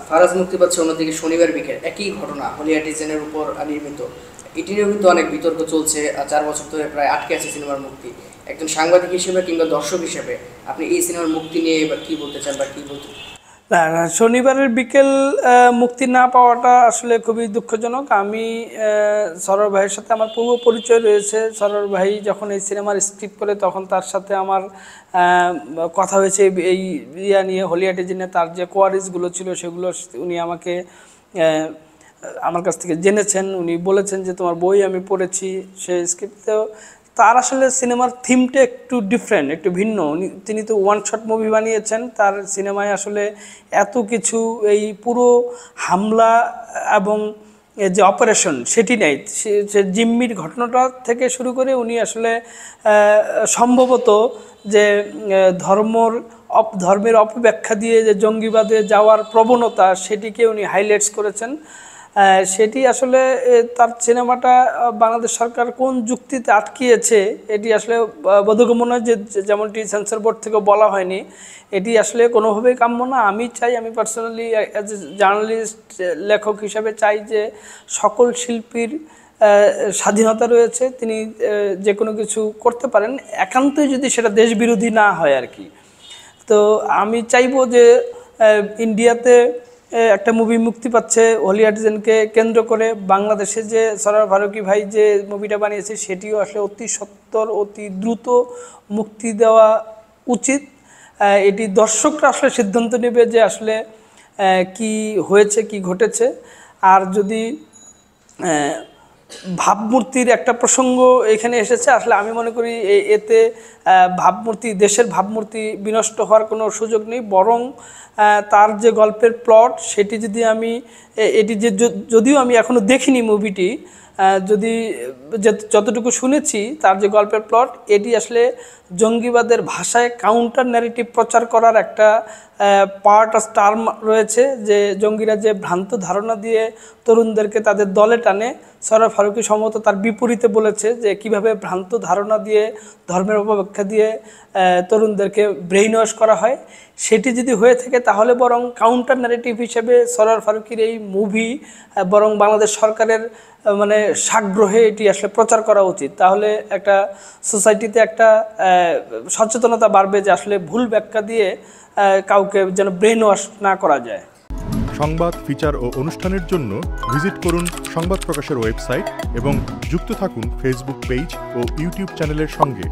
ফারাজ মুক্তি পাচ্ছে, অন্যদিকে শনিবার বিকেল একই ঘটনা হলি আর্টিজানের উপর নির্মিত। এটি নিয়েও কিন্তু অনেক বিতর্ক চলছে। 4 বছর ধরে প্রায় আটকে আছে সিনেমার মুক্তি। একজন সাংবাদিক হিসেবে কিংবা দর্শক হিসেবে আপনি এই সিনেমার মুক্তি নিয়ে এবার কী বলতে চান বা কী বলতে? না, শনিবারের বিকেল মুক্তি না পাওয়াটা আসলে খুবই দুঃখজনক। আমি সরোয়ার ভাইয়ের সাথে আমার পূর্ব পরিচয় রয়েছে। সরোয়ার ভাই যখন এই সিনেমার স্ক্রিপ্ট করে তখন তার সাথে আমার কথা হয়েছে এই নিয়ে, হলি আর্টিজানে তার যে কোয়ারিজগুলো ছিল সেগুলো উনি আমাকে আমার কাছ থেকে জেনেছেন। উনি বলেছেন যে তোমার বই আমি পড়েছি, সেই স্ক্রিপ্টেও তার আসলে সিনেমার থিমটা একটু ডিফারেন্ট, একটু ভিন্ন। তিনি তো ওয়ান শট মুভি বানিয়েছেন, তার সিনেমায় আসলে এত কিছু এই পুরো হামলা এবং যে অপারেশন সেটি নেই। সে জিম্মির ঘটনাটা থেকে শুরু করে উনি আসলে সম্ভবত যে ধর্মের অপব্যাখ্যা দিয়ে যে জঙ্গিবাদে যাওয়ার প্রবণতা সেটিকে উনি হাইলাইটস করেছেন। সেটি আসলে তার সিনেমাটা বাংলাদেশ সরকার কোন যুক্তিতে আটকিয়েছে এটি আসলে বোধগম্য নয়, যে যেমনটি সেন্সর বোর্ড থেকে বলা হয়নি। এটি আসলে কোনোভাবেই কাম্য না। আমি পার্সোনালি অ্যাজ এ জার্নালিস্ট, লেখক হিসাবে চাই যে সকল শিল্পীর স্বাধীনতা রয়েছে, তিনি যে কোনো কিছু করতে পারেন, একান্তই যদি সেটা দেশবিরোধী না হয় আর কি। তো আমি চাইবো যে ইন্ডিয়াতে একটা মুভি মুক্তি পাচ্ছে হলি আর্টিজানকে কেন্দ্র করে, বাংলাদেশে যে সরোয়ার ফারুকী ভাই যে মুভিটা বানিয়েছে সেটিও আসলে অতি সত্বর, অতি দ্রুত মুক্তি দেওয়া উচিত। এটি দর্শকরা আসলে সিদ্ধান্ত নেবে যে আসলে কি হয়েছে, কি ঘটেছে। আর যদি ভাবমূর্তির একটা প্রসঙ্গ এখানে এসেছে, আসলে আমি মনে করি এতে ভাবমূর্তি, দেশের ভাবমূর্তি বিনষ্ট হওয়ার কোনো সুযোগ নেই। বরং তার যে গল্পের প্লট সেটি যদি এটি যদিও আমি এখনও দেখিনি মুভিটি, যতটুকু শুনেছি তার যে গল্পের প্লট, এটি আসলে জঙ্গিবাদের ভাষায় কাউন্টার ন্যারেটিভ প্রচার করার একটা পার্ট অফ টার্ম রয়েছে, যে জঙ্গিরা যে ভ্রান্ত ধারণা দিয়ে তরুণদেরকে তাদের দলে টানে। সরোয়ার ফারুকী সম্ভবত তার বিপরীতে বলেছে যে কিভাবে ভ্রান্ত ধারণা দিয়ে, ধর্মের অপব্যাখ্যা দিয়ে তরুণদেরকে ব্রেইন ওয়াশ করা হয়। সেটি যদি হয়ে থাকে তাহলে বরং কাউন্টার ন্যারেটিভ হিসেবে সরোয়ার ফারুকীর এই মুভি বরং বাংলাদেশ সরকারের মানে সাগ্রহে এটি আসলে প্রচার করা উচিত। তাহলে একটা সোসাইটিতে একটা সচেতনতা বাড়বে যে আসলে ভুল ব্যাখ্যা দিয়ে কাউকে যেন ব্রেন ওয়াশ না করা যায়। সংবাদ, ফিচার ও অনুষ্ঠানের জন্য ভিজিট করুন সংবাদ প্রকাশের ওয়েবসাইট এবং যুক্ত থাকুন ফেসবুক পেজ ও ইউটিউব চ্যানেলের সঙ্গে।